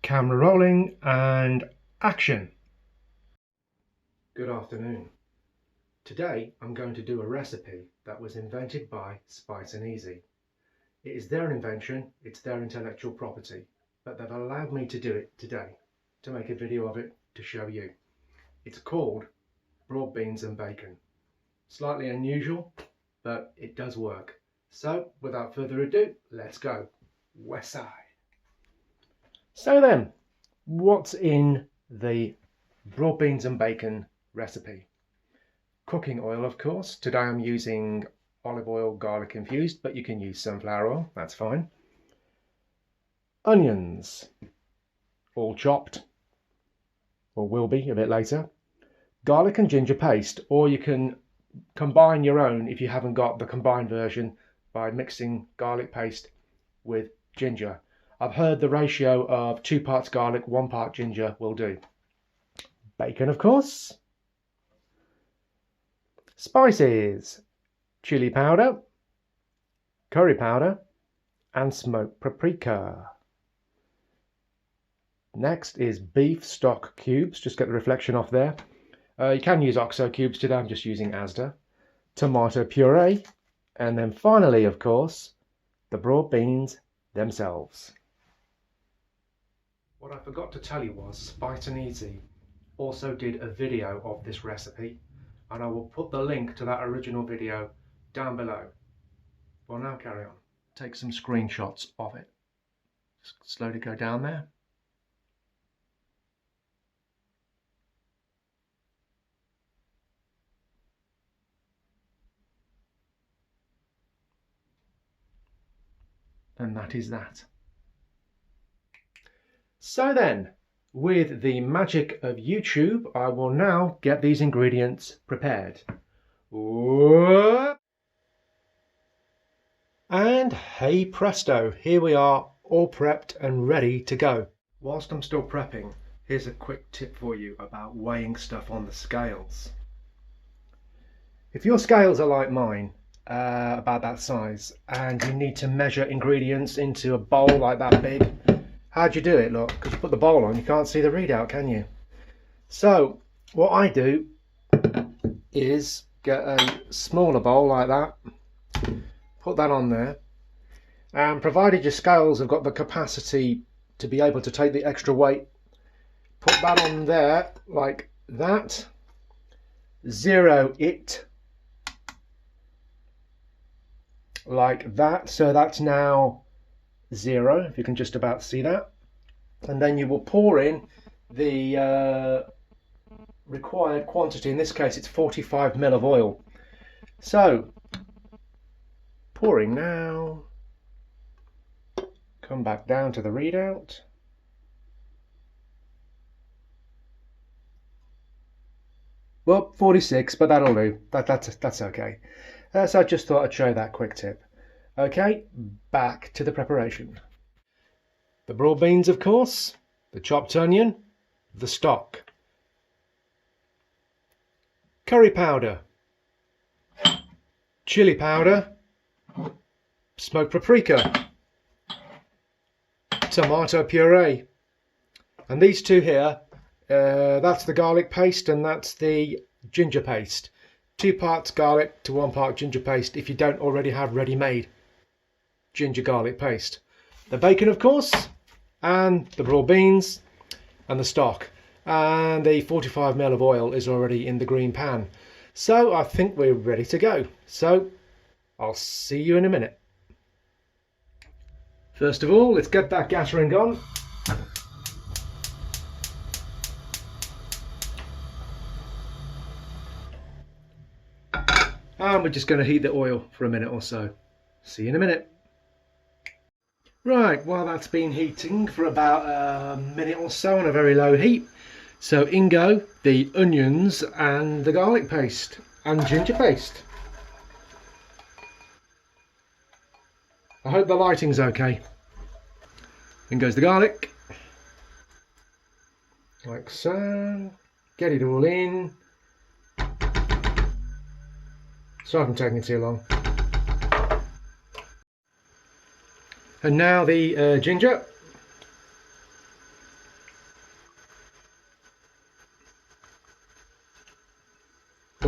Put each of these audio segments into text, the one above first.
Camera rolling and action. Good afternoon. Today I'm going to do a recipe that was invented by Spice Eazy. It is their invention, it's their intellectual property, but they've allowed me to do it today, to make a video of it to show you. It's called broad beans and bacon. Slightly unusual, but it does work. So without further ado, let's go. West side. So then, what's in the broad beans and bacon recipe? Cooking oil, of course. Today I'm using olive oil, garlic infused, but you can use sunflower oil, that's fine. Onions, all chopped, or will be a bit later. Garlic and ginger paste, or you can combine your own if you haven't got the combined version by mixing garlic paste with ginger. I've heard the ratio of 2 parts garlic, 1 part ginger will do. Bacon, of course. Spices, chili powder, curry powder, and smoked paprika. Next is beef stock cubes, just get the reflection off there. You can use OXO cubes today, I'm just using Asda. Tomato puree, and then finally, of course, the broad beans themselves. What I forgot to tell you was Spice Eazy also did a video of this recipe, and I will put the link to that original video down below. Well, now carry on. Take some screenshots of it. Just slowly go down there. And that is that. So then, with the magic of YouTube, I will now get these ingredients prepared. And hey presto, here we are, all prepped and ready to go. Whilst I'm still prepping, here's a quick tip for you about weighing stuff on the scales. If your scales are like mine, about that size, and you need to measure ingredients into a bowl like that big, how do you do it? Look, because you put the bowl on, you can't see the readout, can you? So what I do is get a smaller bowl like that, put that on there, and provided your scales have got the capacity to be able to take the extra weight, put that on there like that, zero it like that, so that's now 0, if you can just about see that, and then you will pour in the required quantity. In this case it's 45 ml of oil. So pouring now, come back down to the readout, well 46, but that'll do, that's okay. So I just thought I'd show that quick tip. Okay, back to the preparation. The broad beans, of course, the chopped onion, the stock, curry powder, chili powder, smoked paprika, tomato puree, and these two here, that's the garlic paste and that's the ginger paste. 2 parts garlic to 1 part ginger paste if you don't already have ready-made ginger garlic paste. The bacon, of course, and the broad beans and the stock, and the 45 ml of oil is already in the green pan. So I think we're ready to go. So I'll see you in a minute. First of all, let's get that gas ring on. And we're just going to heat the oil for a minute or so. See you in a minute. Right, well that's been heating for about a minute or so on a very low heat. So in go the onions and the garlic paste and ginger paste. I hope the lighting's okay. In goes the garlic. Like so. Get it all in. Sorry I'm taking too long. And now the ginger.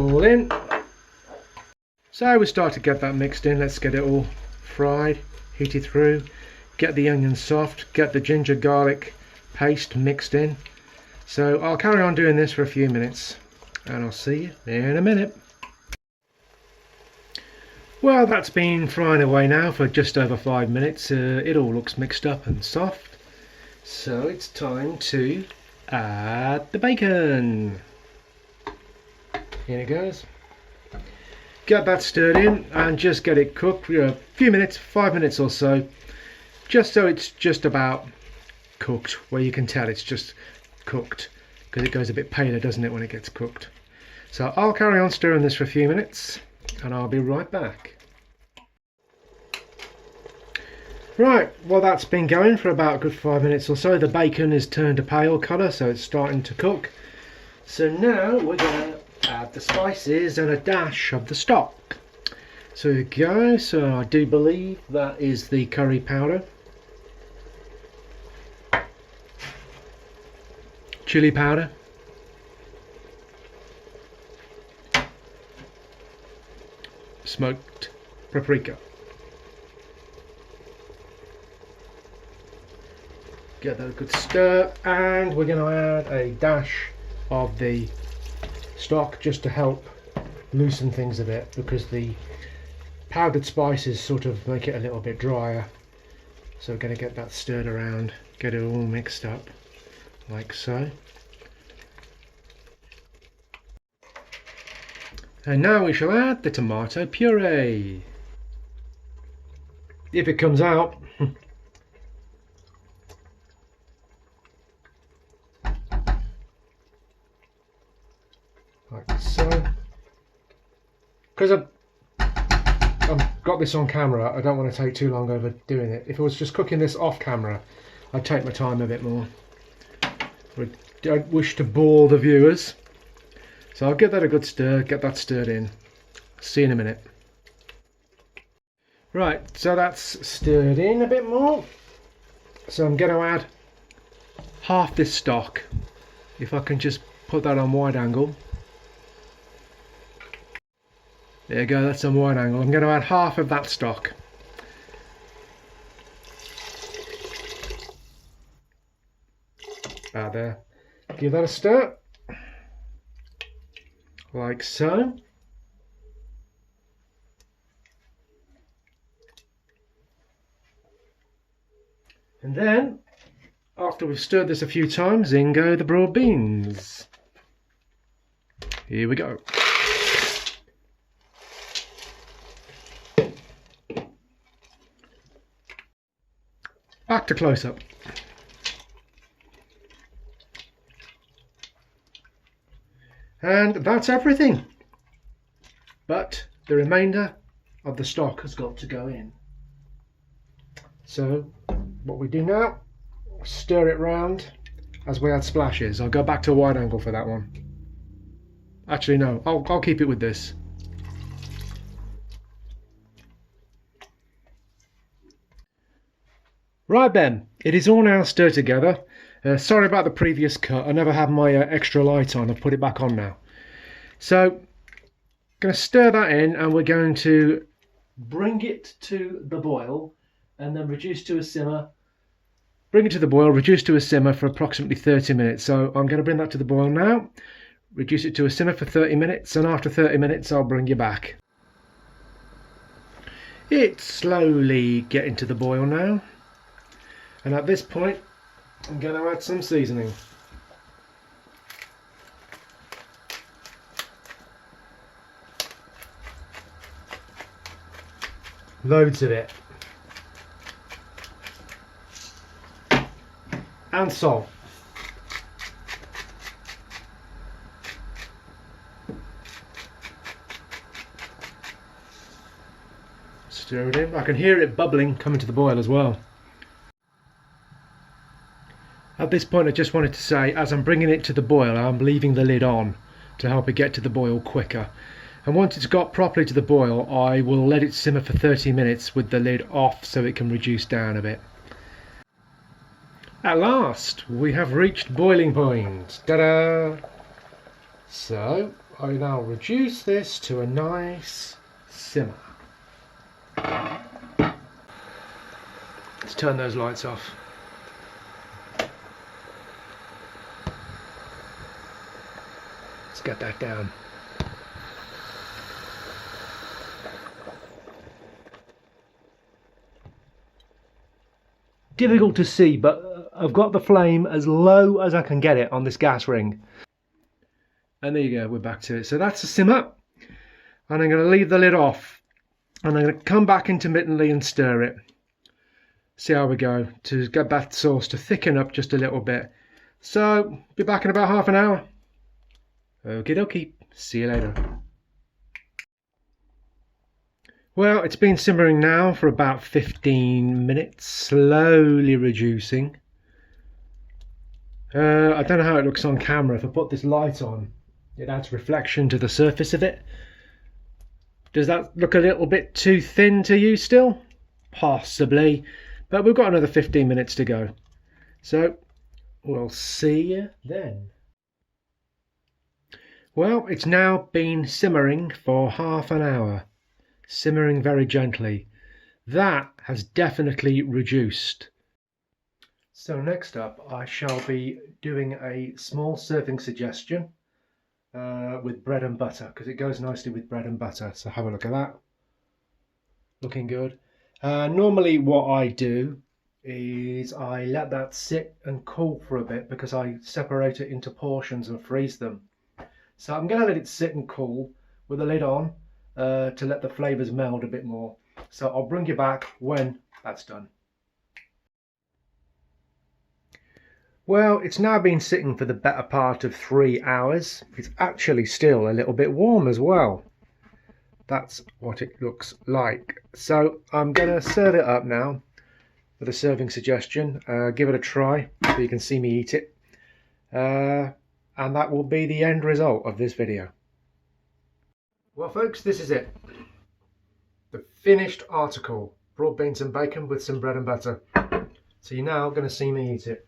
all in. So we start to get that mixed in. Let's get it all fried, heated through, get the onion soft, get the ginger garlic paste mixed in. So I'll carry on doing this for a few minutes and I'll see you in a minute. Well, that's been frying away now for just over 5 minutes. It all looks mixed up and soft. So it's time to add the bacon. Here it goes. Get that stirred in and just get it cooked for a few minutes, 5 minutes or so, just so it's just about cooked, where you can tell it's just cooked, because it goes a bit paler, doesn't it, when it gets cooked. So I'll carry on stirring this for a few minutes and I'll be right back. Right, well, that's been going for about a good 5 minutes or so. The bacon is turned a pale colour, so it's starting to cook. So now we're going to add the spices and a dash of the stock. So here we go. So I do believe that is the curry powder, chili powder, smoked paprika. Get that a good stir, and we're going to add a dash of the stock just to help loosen things a bit, because the powdered spices sort of make it a little bit drier. So we're going to get that stirred around, get it all mixed up like so. And now we shall add the tomato puree, if it comes out. Like so. Because I've got this on camera, I don't want to take too long over doing it. If I was just cooking this off camera, I'd take my time a bit more. I don't wish to bore the viewers. So I'll give that a good stir, get that stirred in. See you in a minute. Right, so that's stirred in a bit more. So I'm going to add half this stock. If I can just put that on wide angle. There you go, that's on wide angle. I'm going to add half of that stock. About there. Give that a stir. Like so. And then, after we've stirred this a few times, in go the broad beans. Here we go. Back to close-up. And that's everything. But the remainder of the stock has got to go in. So what we do now, stir it round as we add splashes. I'll go back to a wide angle for that one. Actually no, I'll keep it with this. Right then, it is all now stirred together. Sorry about the previous cut, I never had my extra light on, I've put it back on now. So, going to stir that in and we're going to bring it to the boil and then reduce to a simmer. Bring it to the boil, reduce to a simmer for approximately 30 minutes. So I'm going to bring that to the boil now, reduce it to a simmer for 30 minutes, and after 30 minutes I'll bring you back. It's slowly getting to the boil now. And at this point, I'm going to add some seasoning. Loads of it. And salt. Stir it in. I can hear it bubbling coming to the boil as well. At this point I just wanted to say, as I'm bringing it to the boil, I'm leaving the lid on to help it get to the boil quicker. And once it's got properly to the boil, I will let it simmer for 30 minutes with the lid off so it can reduce down a bit. At last, we have reached boiling point. Ta-da! So, I now reduce this to a nice simmer. Let's turn those lights off. Let's get that down. Difficult to see, but I've got the flame as low as I can get it on this gas ring. And there you go, we're back to it. So that's a simmer. And I'm going to leave the lid off. And I'm going to come back intermittently and stir it. See how we go, to get that sauce to thicken up just a little bit. So, be back in about half an hour. Okie dokie, see you later. Well, it's been simmering now for about 15 minutes, slowly reducing. I don't know how it looks on camera. If I put this light on, it adds reflection to the surface of it. Does that look a little bit too thin to you still? Possibly, but we've got another 15 minutes to go. So, we'll see you then. Well, it's now been simmering for half an hour. Simmering very gently. That has definitely reduced. So next up I shall be doing a small serving suggestion with bread and butter, because it goes nicely with bread and butter. So have a look at that. Looking good. Normally what I do is I let that sit and cool for a bit, because I separate it into portions and freeze them. So I'm going to let it sit and cool with the lid on to let the flavours meld a bit more. So I'll bring you back when that's done. Well, it's now been sitting for the better part of 3 hours. It's actually still a little bit warm as well. That's what it looks like. So I'm going to serve it up now with a serving suggestion. Give it a try so you can see me eat it. And that will be the end result of this video. Well folks, this is it. The finished article. Broad beans and bacon with some bread and butter. So you're now going to see me eat it.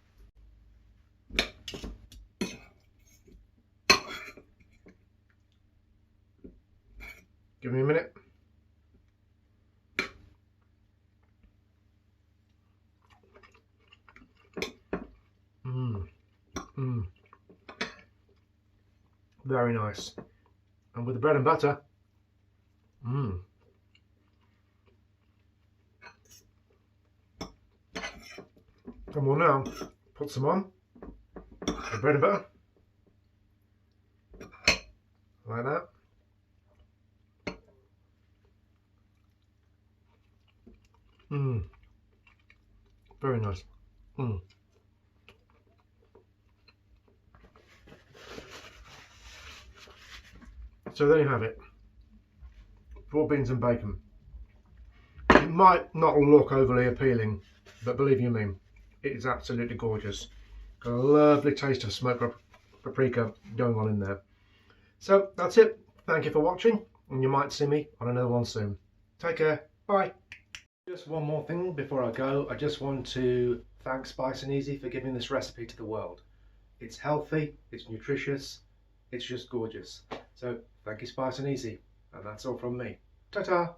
Give me a minute. Very nice. And with the bread and butter, And we'll now put some on the bread and butter, like that. Very nice. So there you have it. Broad beans and bacon. It might not look overly appealing, but believe you me, it is absolutely gorgeous. Got a lovely taste of smoked paprika going on in there. So that's it. Thank you for watching, and you might see me on another one soon. Take care. Bye. Just one more thing before I go. I just want to thank Spice Eazy for giving this recipe to the world. It's healthy, it's nutritious, it's just gorgeous. So thank you, Spice Eazy, and that's all from me. Ta-ta!